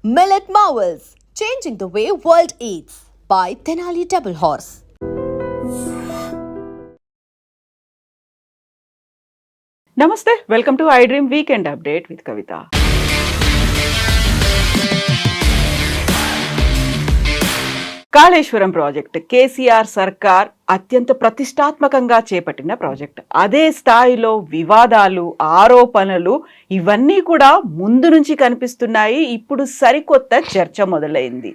Millet Marvels, changing the way world eats by Tenali Double Horse. నమస్తే, welcome to I dream weekend update with Kavitha. Kaleshwaram project KCR సర్కార్ అత్యంత ప్రతిష్టాత్మకంగా చేపట్టిన project. అదే స్థాయిలో వివాదాలు, ఆరోపణలు ఇవన్నీ కూడా ముందు నుంచి కనిపిస్తున్నాయి. ఇప్పుడు సరికొత్త చర్చ మొదలైంది.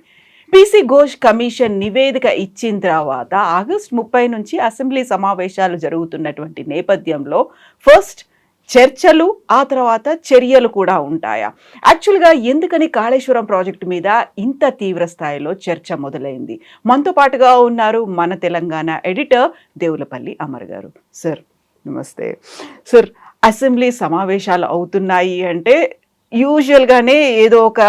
పీసీ ఘోష్ కమిషన్ నివేదిక ఇచ్చిన తర్వాత ఆగస్టు 30 నుంచి అసెంబ్లీ సమావేశాలు జరుగుతున్నటువంటి నేపథ్యంలో ఫస్ట్ చర్చలు, ఆ తర్వాత చర్యలు కూడా ఉంటాయా? యాక్చువల్గా ఎందుకని కాళేశ్వరం ప్రాజెక్టు మీద ఇంత తీవ్ర స్థాయిలో చర్చ మొదలైంది? మనతో పాటుగా ఉన్నారు మన తెలంగాణ ఎడిటర్ దేవులపల్లి అమర్ గారు. సార్ నమస్తే. సార్, అసెంబ్లీ సమావేశాలు అవుతున్నాయి అంటే యూజువల్గానే ఏదో ఒక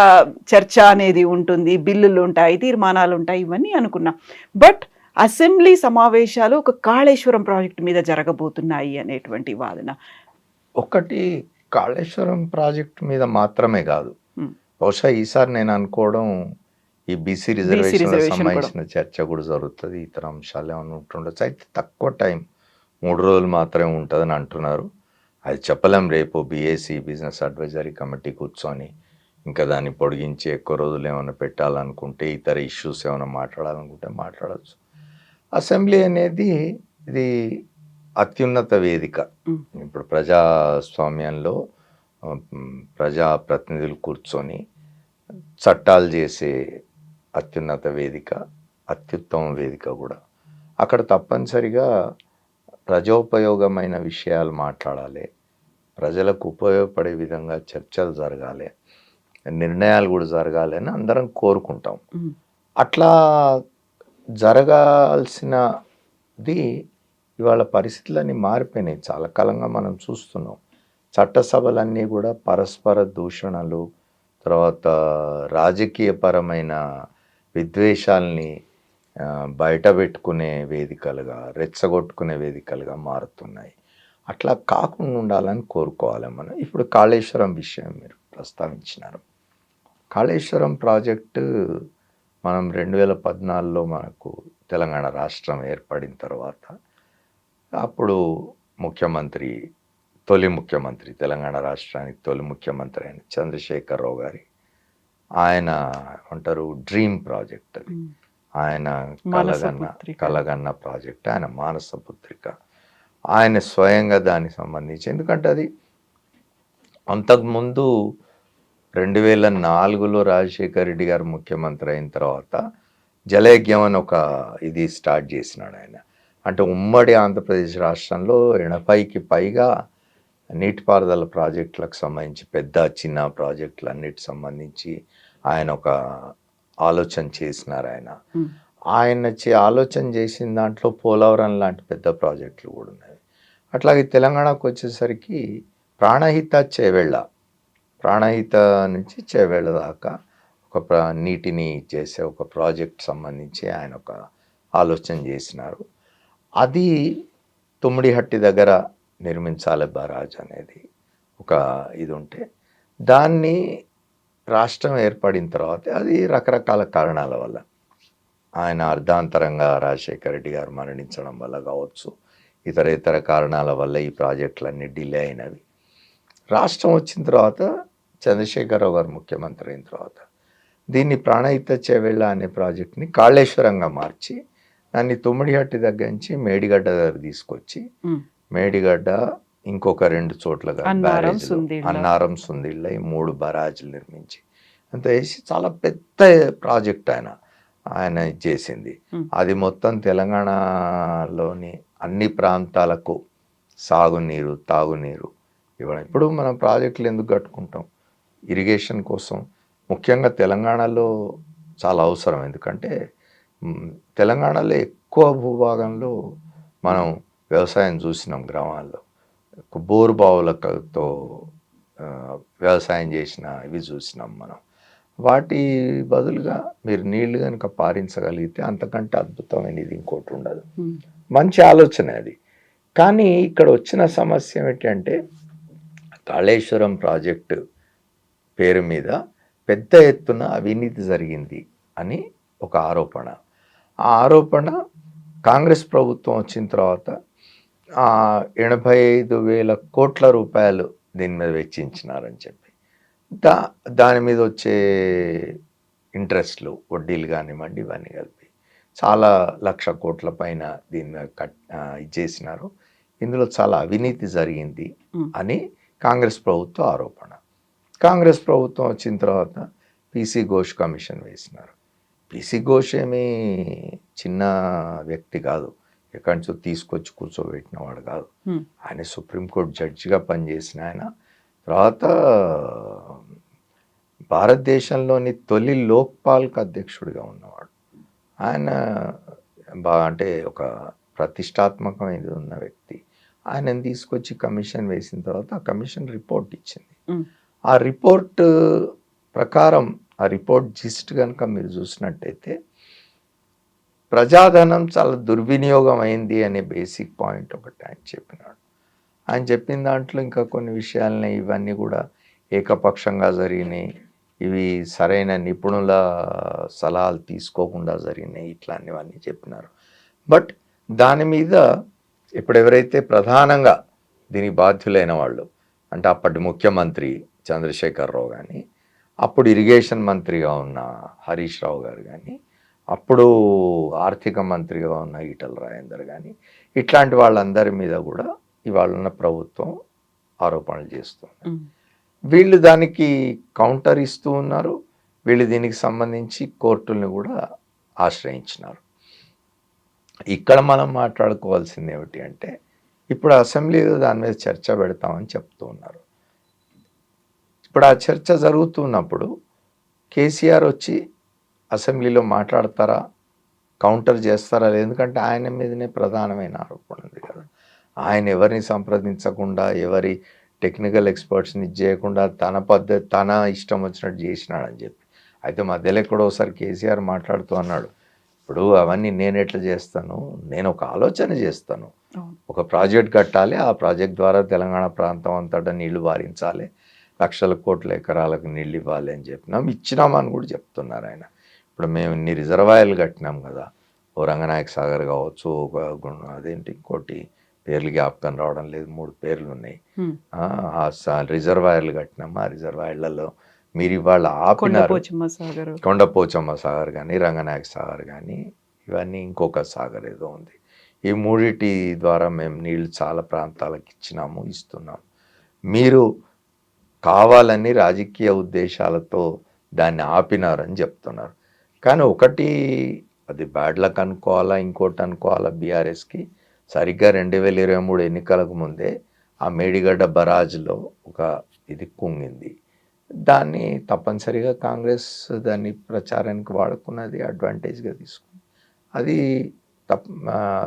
చర్చ అనేది ఉంటుంది, బిల్లులు ఉంటాయి, తీర్మానాలు ఉంటాయి, ఇవన్నీ అనుకున్నాం. బట్ అసెంబ్లీ సమావేశాలు ఒక కాళేశ్వరం ప్రాజెక్టు మీద జరగబోతున్నాయి అనేటువంటి వాదన. ఒకటి కాళేశ్వరం ప్రాజెక్ట్ మీద మాత్రమే కాదు, బహుశా ఈసారి నేను అనుకోవడం ఈ బీసీ రిజర్వేషన్ సంబంధించిన చర్చ కూడా జరుగుతుంది. ఇతర అంశాలు ఏమైనా ఉంటుండొచ్చు. అయితే తక్కువ టైం, 3 రోజులు మాత్రమే ఉంటుందని అంటున్నారు. అది చెప్పలేం. రేపు బీఏసీ బిజినెస్ అడ్వైజరీ కమిటీ కూర్చొని ఇంకా దాన్ని పొడిగించి ఎక్కువ రోజులు ఏమైనా పెట్టాలనుకుంటే, ఇతర ఇష్యూస్ ఏమైనా మాట్లాడాలనుకుంటే మాట్లాడచ్చు. అసెంబ్లీ అనేది ఇది అత్యున్నత వేదిక. ఇప్పుడు ప్రజాస్వామ్యంలో ప్రజాప్రతినిధులు కూర్చొని చట్టాలు చేసే అత్యున్నత వేదిక, అత్యుత్తమ వేదిక కూడా. అక్కడ తప్పనిసరిగా ప్రజోపయోగమైన విషయాలు మాట్లాడాలి, ప్రజలకు ఉపయోగపడే విధంగా చర్చలు జరగాలి, నిర్ణయాలు కూడా జరగాలి అని అందరం కోరుకుంటాం. అట్లా జరగాల్సినది ఇవాళ పరిస్థితులన్నీ మారిపోయినాయి. చాలా కాలంగా మనం చూస్తున్నాం. చట్టసభలన్నీ కూడా పరస్పర దూషణలు, తర్వాత రాజకీయపరమైన విద్వేషాలని బయట పెట్టుకునే వేదికలుగా, రెచ్చగొట్టుకునే వేదికలుగా మారుతున్నాయి. అట్లా కాకుండా ఉండాలని కోరుకోవాలి మనం. ఇప్పుడు కాళేశ్వరం విషయం మీరు ప్రస్తావించినారు. కాళేశ్వరం ప్రాజెక్టు మనం 2014లో మనకు తెలంగాణ రాష్ట్రం ఏర్పడిన తర్వాత అప్పుడు తొలి ముఖ్యమంత్రి, తెలంగాణ రాష్ట్రానికి తొలి ముఖ్యమంత్రి అయిన చంద్రశేఖరరావు గారి ఆయన అంటారు డ్రీమ్ ప్రాజెక్ట్. అది ఆయన కలగన్న ప్రాజెక్ట్, ఆయన మానస పుత్రిక. ఆయన స్వయంగా దానికి సంబంధించి, ఎందుకంటే అది అంతకుముందు 2004లో రాజశేఖర రెడ్డి గారు ముఖ్యమంత్రి అయిన తర్వాత జలయజ్ఞం అని ఒక ఇది స్టార్ట్ చేసినాడు ఆయన. అంటే ఉమ్మడి ఆంధ్రప్రదేశ్ రాష్ట్రంలో 80కి పైగా నీటిపారుదల ప్రాజెక్టులకు సంబంధించి, పెద్ద చిన్న ప్రాజెక్టులు అన్నిటికి సంబంధించి ఆయన ఒక ఆలోచన చేసినారు. ఆయన ఆలోచన చేసిన దాంట్లో పోలవరం లాంటి పెద్ద ప్రాజెక్టులు కూడా ఉన్నాయి. అట్లాగే తెలంగాణకు వచ్చేసరికి ప్రాణహిత నుంచి చేవేళ్ళ దాకా ఒక నీటిని చేసే ఒక ప్రాజెక్ట్ సంబంధించి ఆయన ఒక ఆలోచన చేసినారు. అది తుమ్మిడిహట్టి దగ్గర నిర్మించాలి బరాజ్ అనేది ఒక ఇది ఉంటే, దాన్ని రాష్ట్రం ఏర్పడిన తర్వాత అది రకరకాల కారణాల వల్ల, ఆయన అర్ధాంతరంగా రాజశేఖర రెడ్డి గారు మరణించడం వల్ల కావచ్చు, ఇతర కారణాల వల్ల ఈ ప్రాజెక్టులన్నీ డిలే అయినవి. రాష్ట్రం వచ్చిన తర్వాత చంద్రశేఖరరావు గారు ముఖ్యమంత్రి అయిన తర్వాత దీన్ని ప్రాణహిత చేవెళ్ళ అనే ప్రాజెక్ట్ని కాళేశ్వరంగా మార్చి దాన్ని తుమ్మిడిహట్టి దగ్గర నుంచి మేడిగడ్డ దగ్గర తీసుకొచ్చి, మేడిగడ్డ ఇంకొక 2 చోట్ల అన్నారం, సుందిళ్ళ, ఈ 3 బరాజులు నిర్మించి అంత వేసి చాలా పెద్ద ప్రాజెక్ట్ ఆయన చేసింది. అది మొత్తం తెలంగాణలోని అన్ని ప్రాంతాలకు సాగునీరు, తాగునీరు ఇవ్వడం. ఇప్పుడు మనం ప్రాజెక్టులు ఎందుకు కట్టుకుంటాం? ఇరిగేషన్ కోసం. ముఖ్యంగా తెలంగాణలో చాలా అవసరం. ఎందుకంటే తెలంగాణలో ఎక్కువ భూభాగంలో మనం వ్యవసాయం చూసినాం. గ్రామాల్లో బోరు బావులతో వ్యవసాయం చేసిన ఇవి చూసినాం మనం. వాటి బదులుగా మీరు నీళ్లు కనుక పారించగలిగితే అంతకంటే అద్భుతమైనది ఇంకోటి ఉండదు. మంచి ఆలోచన అది. కానీ ఇక్కడ వచ్చిన సమస్య ఏంటంటే కాళేశ్వరం ప్రాజెక్టు పేరు మీద పెద్ద ఎత్తున అవినీతి జరిగింది అని ఒక ఆరోపణ. ఆ ఆరోపణ కాంగ్రెస్ ప్రభుత్వం వచ్చిన తర్వాత 85,000 కోట్ల రూపాయలు దీని మీద వెచ్చించినారని చెప్పి దాని మీద వచ్చే ఇంట్రెస్ట్లు, వడ్డీలు కానివ్వండి, ఇవన్నీ కలిపి చాలా 1,00,000 కోట్ల పైన దీని మీద ఇచ్చేసినారు. ఇందులో చాలా అవినీతి జరిగింది అని కాంగ్రెస్ ప్రభుత్వ ఆరోపణ. కాంగ్రెస్ ప్రభుత్వం వచ్చిన తర్వాత పీసీ ఘోష్ కమిషన్ వేసినారు. పీసీ ఘోష్ ఏమీ చిన్న వ్యక్తి కాదు, ఎక్కడి నుంచో తీసుకొచ్చి కూర్చోబెట్టిన వాడు కాదు. ఆయన సుప్రీంకోర్టు జడ్జిగా పనిచేసిన ఆయన, తర్వాత భారతదేశంలోని తొలి లోక్పాల్కి అధ్యక్షుడిగా ఉన్నవాడు. ఆయన అంటే ఒక ప్రతిష్టాత్మకమైనది ఉన్న వ్యక్తి. ఆయనను తీసుకొచ్చి కమిషన్ వేసిన తర్వాత ఆ కమిషన్ రిపోర్ట్ ఇచ్చింది. ఆ రిపోర్ట్ ప్రకారం, ఆ రిపోర్ట్ జిస్ట్ కనుక మీరు చూసినట్టయితే ప్రజాధనం చాలా దుర్వినియోగం అయింది అనే బేసిక్ పాయింట్ ఒకటి ఆయన చెప్పినాడు. ఆయన చెప్పిన దాంట్లో ఇంకా కొన్ని విషయాలని, ఇవన్నీ కూడా ఏకపక్షంగా జరిగినాయి, ఇవి సరైన నిపుణుల సలహాలు తీసుకోకుండా జరిగినాయి, ఇట్లాంటివన్నీ చెప్పినారు. బట్ దాని మీద ఇప్పుడు ఎవరైతే ప్రధానంగా దీనికి బాధ్యులైన వాళ్ళు అంటే అప్పటి ముఖ్యమంత్రి చంద్రశేఖరరావు కానీ, అప్పుడు ఇరిగేషన్ మంత్రిగా ఉన్న హరీష్ రావు గారు కానీ, అప్పుడు ఆర్థిక మంత్రిగా ఉన్న ఈటల రాజేందర్ కానీ, ఇట్లాంటి వాళ్ళందరి మీద కూడా ఇవాళ ఉన్న ప్రభుత్వం ఆరోపణలు చేస్తుంది. వీళ్ళు దానికి కౌంటర్ ఇస్తూ ఉన్నారు. వీళ్ళు దీనికి సంబంధించి కోర్టుల్ని కూడా ఆశ్రయించినారు. ఇక్కడ మనం మాట్లాడుకోవాల్సింది ఏమిటి అంటే, ఇప్పుడు అసెంబ్లీలో దాని మీద చర్చ పెడతామని చెప్తూ ఉన్నారు. ఇప్పుడు ఆ చర్చ జరుగుతున్నప్పుడు కేసీఆర్ వచ్చి అసెంబ్లీలో మాట్లాడతారా, కౌంటర్ చేస్తారా? ఎందుకంటే ఆయన మీదనే ప్రధానమైన ఆరోపణ ఉంది కదా. ఆయన ఎవరిని సంప్రదించకుండా, ఎవరి టెక్నికల్ ఎక్స్పర్ట్స్ని చేయకుండా తన పద్ధతి, తన ఇష్టం వచ్చినట్టు చేసినాడని చెప్పి. అయితే మధ్యలో ఎక్కడో ఒకసారి కేసీఆర్ మాట్లాడుతూ అన్నాడు, ఇప్పుడు అవన్నీ నేను ఎట్లా చేస్తాను, నేను ఒక ఆలోచన చేస్తాను, ఒక ప్రాజెక్ట్ కట్టాలి, ఆ ప్రాజెక్ట్ ద్వారా తెలంగాణ ప్రాంతం అంతటా నీళ్లు వారించాలి, లక్షల కోట్ల ఎకరాలకు నీళ్ళు ఇవ్వాలి అని చెప్పినాం, ఇచ్చినామని కూడా చెప్తున్నారు ఆయన. ఇప్పుడు మేము ఇన్ని రిజర్వాయర్లు కట్టినాం కదా, ఓ రంగనాయక సాగర్ కావచ్చు, ఒక అదేంటి ఇంకోటి పేర్లు జ్ఞాపకం రావడం లేదు, 3 పేర్లు ఉన్నాయి. రిజర్వాయర్లు కట్టినాము. ఆ రిజర్వాయర్లలో మీరు ఇవాళ ఆపినారు, కొండపోచమ్మ సాగర్ కానీ, రంగనాయక సాగర్ కానీ, ఇవన్నీ ఇంకొక సాగర్ ఏదో ఉంది. ఈ 3 ద్వారా మేము నీళ్లు చాలా ప్రాంతాలకు ఇచ్చినాము, ఇస్తున్నాము. మీరు కావాలని రాజకీయ ఉద్దేశాలతో దాన్ని ఆపినారని చెప్తున్నారు. కానీ ఒకటి, అది బ్యాడ్ లక్ అనుకోవాలా, ఇంకోటి అనుకోవాలా, బీఆర్ఎస్కి సరిగ్గా 2023 ఎన్నికలకు ముందే ఆ మేడిగడ్డ బరాజ్లో ఒక ఇది కుంగింది. దాన్ని తప్పనిసరిగా కాంగ్రెస్ దాన్ని ప్రచారానికి వాడుకున్నది, అడ్వాంటేజ్గా తీసుకుంది. అది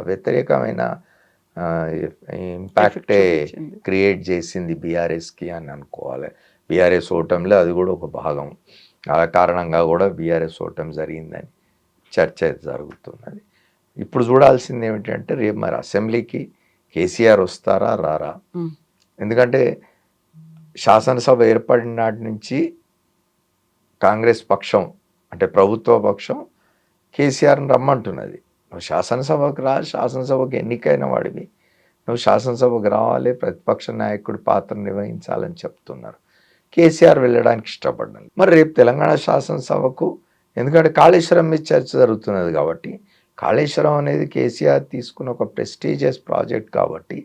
వ్యతిరేకమైన ఇంపాక్టే క్రియేట్ చేసింది బీఆర్ఎస్కి అని అనుకోవాలి. బీఆర్ఎస్ ఓటమిలో అది కూడా ఒక భాగం. ఆ కారణంగా కూడా బీఆర్ఎస్ ఓటమి జరిగిందని చర్చ జరుగుతున్నది. ఇప్పుడు చూడాల్సింది ఏమిటంటే, రేపు మరి అసెంబ్లీకి కేసీఆర్ వస్తారా రారా? ఎందుకంటే శాసనసభ ఏర్పడిన నాటి నుంచి కాంగ్రెస్ పక్షం అంటే ప్రభుత్వ పక్షం కేసీఆర్ని రమ్మంటున్నది. నువ్వు శాసనసభకు రా, శాసనసభకు ఎన్నికైన వాడివి, నువ్వు శాసనసభకు రావాలి, ప్రతిపక్ష నాయకుడి పాత్ర నిర్వహించాలని చెప్తున్నారు. కేసీఆర్ వెళ్ళడానికి ఇష్టపడ్డాను. మరి రేపు తెలంగాణ శాసనసభకు, ఎందుకంటే కాళేశ్వరం మీద చర్చ జరుగుతున్నది కాబట్టి, కాళేశ్వరం అనేది కేసీఆర్ తీసుకున్న ఒక ప్రెస్టీజియస్ ప్రాజెక్ట్ కాబట్టి,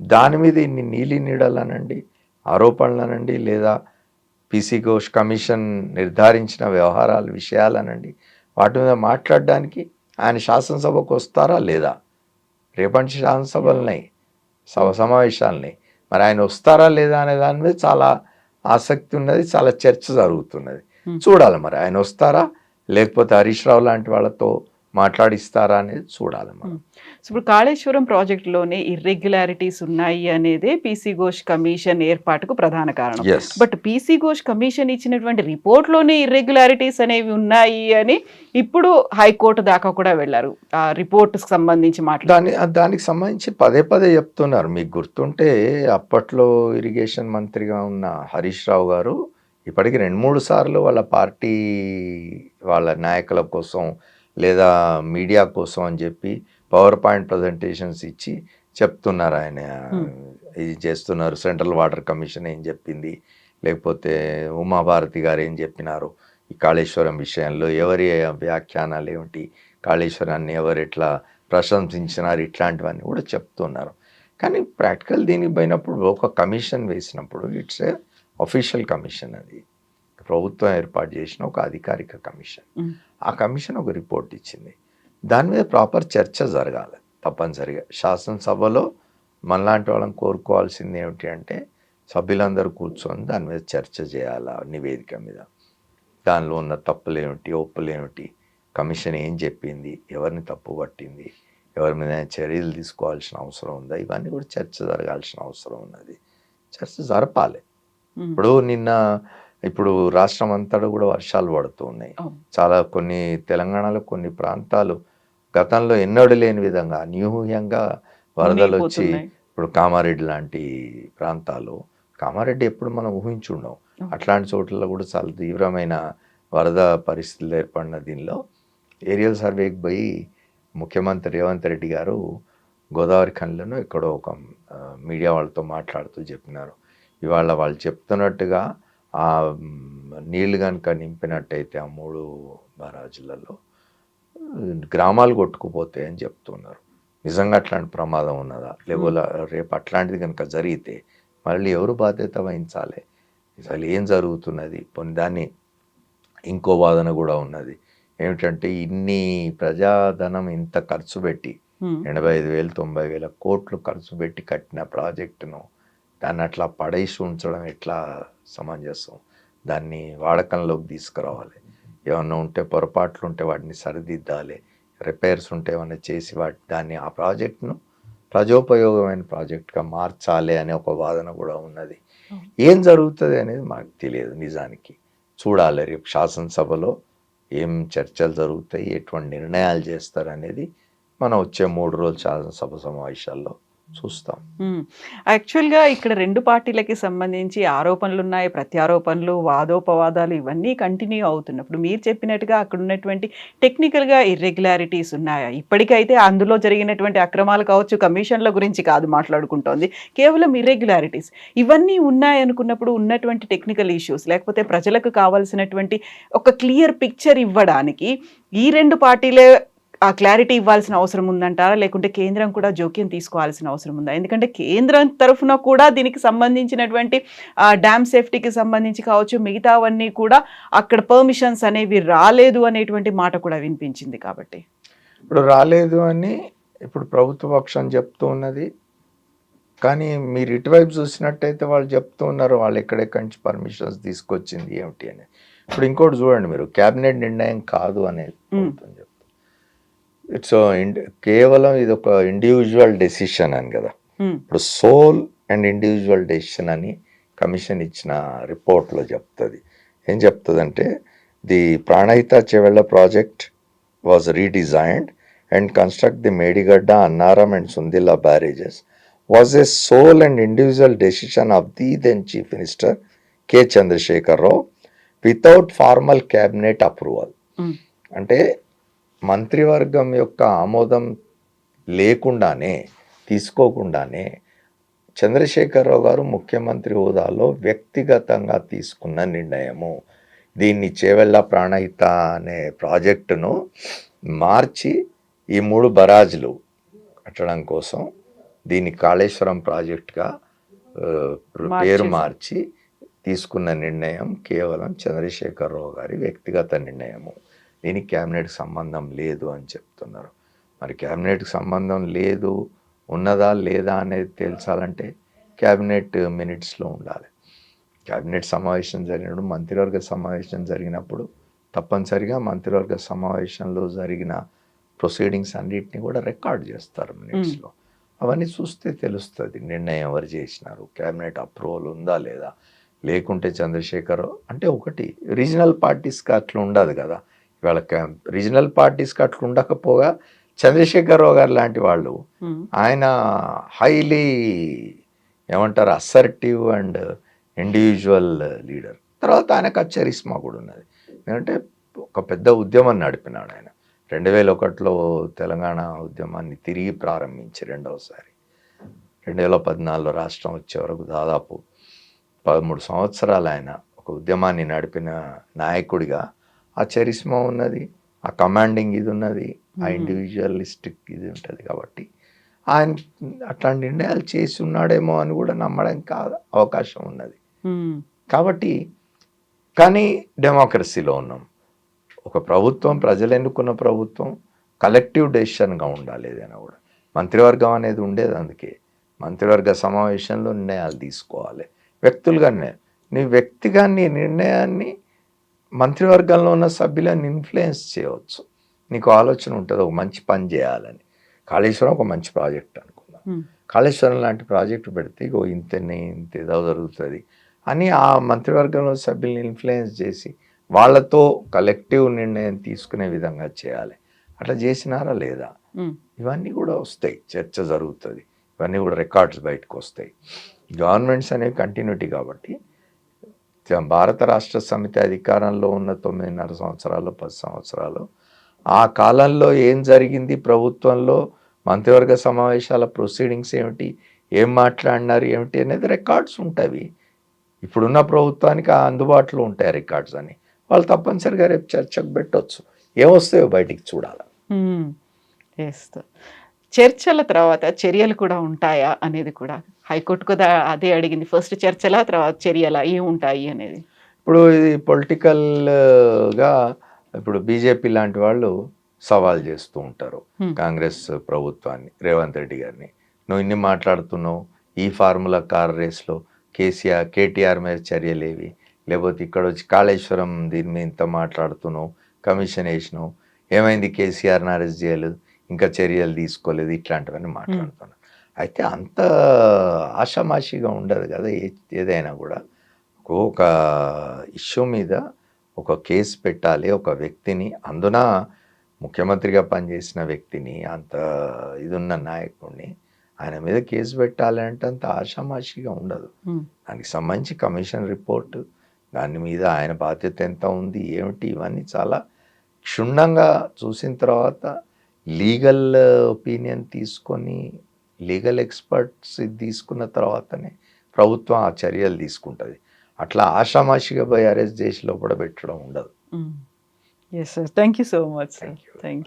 దాని మీద ఇన్ని నీలి నీడలనండి, ఆరోపణలనండి, లేదా పీసీ ఘోష్ కమిషన్ నిర్ధారించిన వ్యవహారాల విషయాలనండి, వాటి మీద మాట్లాడడానికి ఆయన శాసనసభకు వస్తారా లేదా? రేపటి శాసనసభలున్నాయి, సమావేశాలున్నాయి. మరి ఆయన వస్తారా లేదా అనే దాని మీద చాలా ఆసక్తి ఉన్నది, చాలా చర్చ జరుగుతున్నది. చూడాలి మరి ఆయన వస్తారా, లేకపోతే హరీష్ రావు లాంటి వాళ్ళతో మాట్లాడిస్తారా అనేది చూడాలి మనం. ఇప్పుడు కాళేశ్వరం ప్రాజెక్టులోనే ఇర్రెగ్యులారిటీస్ ఉన్నాయి అనేది పీసీ ఘోష్ కమిషన్ ఏర్పాటుకు ప్రధాన కారణం. బట్ పీసీ ఘోష్ కమిషన్ ఇచ్చినటువంటి రిపోర్ట్లోనే ఇర్రెగ్యులారిటీస్ అనేవి ఉన్నాయి అని ఇప్పుడు హైకోర్టు దాకా కూడా వెళ్ళారు. ఆ రిపోర్ట్కి సంబంధించి దానికి సంబంధించి పదే చెప్తున్నారు. మీకు గుర్తుంటే అప్పట్లో ఇరిగేషన్ మంత్రిగా ఉన్న హరీష్ రావు గారు ఇప్పటికి 2-3 సార్లు వాళ్ళ పార్టీ వాళ్ళ నాయకుల కోసం లేదా మీడియా కోసం అని చెప్పి పవర్ పాయింట్ ప్రజెంటేషన్స్ ఇచ్చి చెప్తున్నారు ఆయన ఇది చేస్తున్నారు. సెంట్రల్ వాటర్ కమిషన్ ఏం చెప్పింది, లేకపోతే ఉమాభారతి గారు ఏం చెప్పినారు ఈ కాళేశ్వరం విషయంలో, ఎవరి వ్యాఖ్యానాలు ఏమిటి, కాళేశ్వరాన్ని ఎవరు ఎట్లా ప్రశంసించినారు, ఇట్లాంటివన్నీ కూడా చెప్తున్నారు. కానీ ప్రాక్టికల్ దీనికి పోయినప్పుడు ఒక కమిషన్ వేసినప్పుడు ఇట్స్ ఏ అఫీషియల్ కమిషన్, అది ప్రభుత్వం ఏర్పాటు చేసిన ఒక అధికారిక కమిషన్. ఆ కమిషన్ ఒక రిపోర్ట్ ఇచ్చింది. దాని మీద ప్రాపర్ చర్చ జరగాలి తప్పనిసరిగా. శాసనసభలో మనలాంటి వాళ్ళని కోరుకోవాల్సింది ఏమిటి అంటే సభ్యులందరూ కూర్చొని దాని మీద చర్చ చేయాలి. నివేదిక మీద దానిలో ఉన్న తప్పులేమిటి, ఒప్పులేమిటి, కమిషన్ ఏం చెప్పింది, ఎవరిని తప్పు పట్టింది, ఎవరి మీద చర్యలు తీసుకోవాల్సిన అవసరం ఉందా, ఇవన్నీ కూడా చర్చ జరగాల్సిన అవసరం ఉన్నది. చర్చ జరపాలి. ఇప్పుడు రాష్ట్రం అంతా కూడా వర్షాలు పడుతూ ఉన్నాయి. చాలా కొన్ని తెలంగాణలో కొన్ని ప్రాంతాలు గతంలో ఎన్నడూ లేని విధంగా అనూహ్యంగా వరదలు వచ్చి, ఇప్పుడు కామారెడ్డి లాంటి ప్రాంతాలు, కామారెడ్డి ఎప్పుడు మనం ఊహించుండం, అట్లాంటి చోట్ల కూడా చాలా తీవ్రమైన వరద పరిస్థితులు ఏర్పడిన దీనిలో ఏరియల్ సర్వేకి పోయి ముఖ్యమంత్రి రేవంత్ రెడ్డి గారు గోదావరి ఖనిలో ఎక్కడో ఒక మీడియా వాళ్ళతో మాట్లాడుతూ చెప్పినారు, ఇవాళ వాళ్ళు చెప్తున్నట్టుగా ఆ నీళ్లు కనుక నింపినట్టయితే ఆ 3 బరాజులలో గ్రామాలు కొట్టుకుపోతాయి అని చెప్తున్నారు. నిజంగా అట్లాంటి ప్రమాదం ఉన్నదా, లేకపోతే రేపు అట్లాంటిది కనుక జరిగితే మళ్ళీ ఎవరు బాధ్యత వహించాలి, అసలు ఏం జరుగుతున్నది. దాన్ని ఇంకో వాదన కూడా ఉన్నది ఏమిటంటే, ఇన్ని ప్రజాధనం ఇంత ఖర్చు పెట్టి 85,000 90,000 కోట్లు ఖర్చు పెట్టి కట్టిన ప్రాజెక్టును దాన్ని అట్లా పడేసి ఉంచడం ఎట్లా సమంజసం, దాన్ని వాడకంలోకి తీసుకురావాలి. ఏమన్నా ఉంటే పొరపాట్లు ఉంటే వాటిని సరిదిద్దాలి, రిపేర్స్ ఉంటే ఏమైనా చేసి దాన్ని ఆ ప్రాజెక్టును ప్రజోపయోగమైన ప్రాజెక్ట్గా మార్చాలి అనే ఒక వాదన కూడా ఉన్నది. ఏం జరుగుతుంది అనేది మనకు తెలియదు. నిజానికి చూడాలి రేపు శాసనసభలో ఏం చర్చలు జరుగుతాయి, ఎటువంటి నిర్ణయాలు చేస్తారు అనేది మనం వచ్చే 3 రోజుల శాసనసభ సమావేశాల్లో చూస్తాం. యాక్చువల్గా ఇక్కడ 2 పార్టీలకి సంబంధించి ఆరోపణలు ఉన్నాయి, ప్రత్యారోపణలు, వాదోపవాదాలు ఇవన్నీ కంటిన్యూ అవుతున్నప్పుడు మీరు చెప్పినట్టుగా అక్కడ ఉన్నటువంటి టెక్నికల్గా ఇర్రెగ్యులారిటీస్ ఉన్నాయా? ఇప్పటికైతే అందులో జరిగినటువంటి అక్రమాలు కావచ్చు, కమిషన్ల గురించి కాదు మాట్లాడుకుంటోంది, కేవలం ఇర్రెగ్యులారిటీస్ ఇవన్నీ ఉన్నాయనుకున్నప్పుడు ఉన్నటువంటి టెక్నికల్ ఇష్యూస్, లేకపోతే ప్రజలకు కావాల్సినటువంటి ఒక క్లియర్ పిక్చర్ ఇవ్వడానికి ఈ 2 పార్టీలే ఆ క్లారిటీ ఇవ్వాల్సిన అవసరం ఉందంటారా, లేకుంటే కేంద్రం కూడా జోక్యం తీసుకోవాల్సిన అవసరం ఉందా? ఎందుకంటే కేంద్రం తరఫున కూడా దీనికి సంబంధించినటువంటి డ్యామ్ సేఫ్టీకి సంబంధించి కావచ్చు, మిగతావన్నీ కూడా అక్కడ పర్మిషన్స్ అనేవి రాలేదు అనేటువంటి మాట కూడా వినిపించింది. కాబట్టి ఇప్పుడు రాలేదు అని ఇప్పుడు ప్రభుత్వ పక్షం చెప్తూ ఉన్నది. కానీ మీరు ఇటువైపు చూసినట్టయితే వాళ్ళు చెప్తూ ఉన్నారు వాళ్ళు ఎక్కడెక్కడి నుంచి పర్మిషన్స్ తీసుకొచ్చింది ఏమిటి అని. ఇప్పుడు ఇంకోటి చూడండి, మీరు క్యాబినెట్ నిర్ణయం కాదు అనేది చెప్తారు. ఇట్స్ కేవలం ఇది ఒక ఇండివిజువల్ డెసిషన్ అని కదా. ఇప్పుడు సోల్ అండ్ ఇండివిజువల్ డెసిషన్ అని కమిషన్ ఇచ్చిన రిపోర్ట్లో చెప్తుంది. ఏం చెప్తుందంటే, the Pranahita Chevella project was redesigned and construct the Medigadda, Annaram and Sundilla barrages was a sole and individual decision of the then chief minister K Chandrashekar Rao without formal cabinet approval. అంటే మంత్రివర్గం యొక్క ఆమోదం లేకుండానే, తీసుకోకుండానే చంద్రశేఖరరావు గారు ముఖ్యమంత్రి హోదాలో వ్యక్తిగతంగా తీసుకున్న నిర్ణయము. దీన్ని చేవెళ్ళ ప్రాణహిత అనే ప్రాజెక్టును మార్చి ఈ 3 బరాజులు కట్టడం కోసం దీన్ని కాళేశ్వరం ప్రాజెక్టుగా పేరు మార్చి తీసుకున్న నిర్ణయం కేవలం చంద్రశేఖరరావు గారి వ్యక్తిగత నిర్ణయము. దీనికి క్యాబినెట్కి సంబంధం లేదు అని చెప్తున్నారు. మరి క్యాబినెట్కి సంబంధం లేదు, ఉన్నదా లేదా అనేది తేల్చాలంటే క్యాబినెట్ మినిట్స్లో ఉండాలి. క్యాబినెట్ సమావేశం జరిగినప్పుడు, మంత్రివర్గ సమావేశం జరిగినప్పుడు తప్పనిసరిగా మంత్రివర్గ సమావేశంలో జరిగిన ప్రొసీడింగ్స్ అన్నిటిని కూడా రికార్డ్ చేస్తారు మినిట్స్లో. అవన్నీ చూస్తే తెలుస్తుంది నిర్ణయం ఎవరు చేసినారు, క్యాబినెట్ అప్రూవల్ ఉందా లేదా. లేకుంటే చంద్రశేఖర్ అంటే ఒకటి రీజనల్ పార్టీస్కి అట్లా ఉండదు కదా. ఇవాళ రీజనల్ పార్టీస్కి అట్లా ఉండకపోగా చంద్రశేఖరరావు గారు లాంటి వాళ్ళు, ఆయన హైలీ ఏమంటారు అసర్టివ్ అండ్ ఇండివిజువల్ లీడర్. తర్వాత ఆయనకు ఆ చరిస్మా కూడా ఉన్నది. ఎందుకంటే ఒక పెద్ద ఉద్యమం నడిపినాడు ఆయన. 2001లో తెలంగాణ ఉద్యమాన్ని తిరిగి ప్రారంభించి రెండవసారి 2014లో రాష్ట్రం వచ్చే వరకు దాదాపు 13 సంవత్సరాలు ఆయన ఒక ఉద్యమాన్ని నడిపిన నాయకుడిగా ఆ చరిస్మా ఉన్నది, ఆ కమాండింగ్ ఇది ఉన్నది, ఆ ఇండివిజువలిస్టిక్ ఇది ఉంటుంది. కాబట్టి ఆయన అట్లాంటి నిర్ణయాలు చేసి ఉన్నాడేమో అని కూడా నమ్మడానికి అవకాశం ఉన్నది. కాబట్టి కానీ డెమోక్రసీలో ఉన్నాం. ఒక ప్రభుత్వం, ప్రజలు ఎన్నుకున్న ప్రభుత్వం కలెక్టివ్ డెసిషన్గా ఉండాలి. ఏదైనా కూడా మంత్రివర్గం అనేది ఉండేది. అందుకే మంత్రివర్గ సమావేశంలో నిర్ణయాలు తీసుకోవాలి. వ్యక్తులుగానే నీ వ్యక్తిగా నీ నిర్ణయాన్ని మంత్రివర్గంలో ఉన్న సభ్యులను ఇన్ఫ్లుయెన్స్ చేయవచ్చు. నీకు ఆలోచన ఉంటుంది ఒక మంచి పని చేయాలని. కాళేశ్వరం ఒక మంచి ప్రాజెక్ట్ అనుకుందాం. కాళేశ్వరం లాంటి ప్రాజెక్టు పెడితే ఇంత ఏదో జరుగుతుంది అని ఆ మంత్రివర్గంలో సభ్యుల్ని ఇన్ఫ్లుయెన్స్ చేసి వాళ్ళతో కలెక్టివ్ నిర్ణయం తీసుకునే విధంగా చేయాలి. అట్లా చేసినారా లేదా? ఇవన్నీ కూడా వస్తాయి, చర్చ జరుగుతుంది, ఇవన్నీ కూడా రికార్డ్స్ బయటకు వస్తాయి. గవర్నమెంట్స్ అనేవి కంటిన్యూటీ. కాబట్టి భారత రాష్ట్ర సమితి అధికారంలో ఉన్న 9.5 సంవత్సరాలు 10 సంవత్సరాలు ఆ కాలంలో ఏం జరిగింది, ప్రభుత్వంలో మంత్రివర్గ సమావేశాల ప్రొసీడింగ్స్ ఏమిటి, ఏం మాట్లాడినారు ఏమిటి అనేది రికార్డ్స్ ఉంటాయి. ఇప్పుడున్న ప్రభుత్వానికి అందుబాటులో ఉంటాయి రికార్డ్స్ అని. వాళ్ళు తప్పనిసరిగా రేపు చర్చకు పెట్టవచ్చు. ఏమొస్తాయో బయటికి చూడాలి. చర్చల తర్వాత చర్యలు కూడా ఉంటాయా అనేది కూడా హైకోర్టు కూడా అదే అడిగింది. ఫస్ట్ చర్చల తర్వాత చర్యల ఏముంటాయి అనేది. ఇప్పుడు ఇది పొలిటికల్గా ఇప్పుడు బీజేపీ లాంటి వాళ్ళు సవాల్ చేస్తూ ఉంటారు కాంగ్రెస్ ప్రభుత్వాన్ని, రేవంత్ రెడ్డి గారిని. నువ్వు ఇన్ని మాట్లాడుతున్నావు, ఈ ఫార్ములా కార్ రేస్లో కేటీఆర్ మీద చర్యలేవి, లేకపోతే ఇక్కడ వచ్చి కాళేశ్వరం దీని మీద ఇంత మాట్లాడుతున్నావు, కమిషన్ వేసినావు, ఏమైంది కేసీఆర్ని అరెస్ట్ చేయలేదు, ఇంకా చర్యలు తీసుకోలేదు, ఇట్లాంటివన్నీ మాట్లాడుతున్నాను. అయితే అంత ఆషామాషిగా ఉండదు కదా ఏదైనా కూడా. ఒక ఇష్యూ మీద ఒక కేసు పెట్టాలి, ఒక వ్యక్తిని, అందున ముఖ్యమంత్రిగా పనిచేసిన వ్యక్తిని, అంత ఇది ఉన్న నాయకుడిని ఆయన మీద కేసు పెట్టాలి అంటే అంత ఆషామాషిగా ఉండదు. దానికి సంబంధించి కమిషన్ రిపోర్టు, దాని మీద ఆయన బాధ్యత ఎంత ఉంది ఏమిటి, ఇవన్నీ చాలా క్షుణ్ణంగా చూసిన తర్వాత లీగల్ ఒపీనియన్ తీసుకొని లీగల్ ఎక్స్పర్ట్స్ తీసుకున్న తర్వాతనే ప్రభుత్వం ఆ చర్యలు తీసుకుంటుంది. అట్లా ఆషామాషిగా పోయి అరెస్ట్ చేసి లోపల పెట్టడం ఉండదు. Yes sir, thank you so much sir. Thank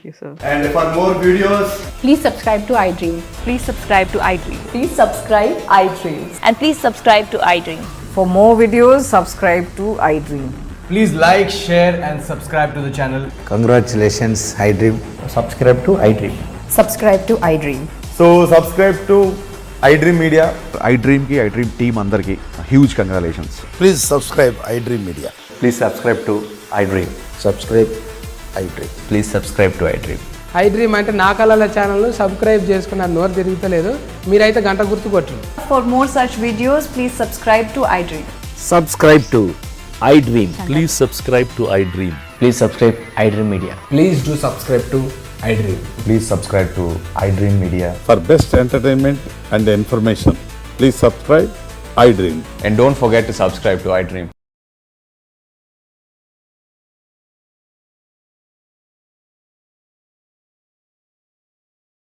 you sir. And for more videos, Please subscribe to iDream. Please subscribe to iDream. Please subscribe iDream. And please subscribe to iDream. For more videos, subscribe to iDream. please like, share and subscribe to the channel. Congratulations, iDream. Subscribe to iDream. Subscribe to iDream. So subscribe to iDream Media. iDream की iDream team अंदर की huge congratulations. Please subscribe iDream Media. Please subscribe to iDream. Subscribe iDream. Please subscribe to iDream. iDream అంటే నా కళల ఛానల్ను subscribe చేసుకున్న నోరు తిరుగుతలేదు, మీరైతే గంట గుర్తు కొట్టండి. For more such videos, please subscribe to iDream. Subscribe to iDream. Please subscribe to iDream. Please subscribe iDream Media. Please do subscribe to iDream. Please subscribe to iDream Media. For best entertainment and information, please subscribe iDream. And don't forget to subscribe to iDream.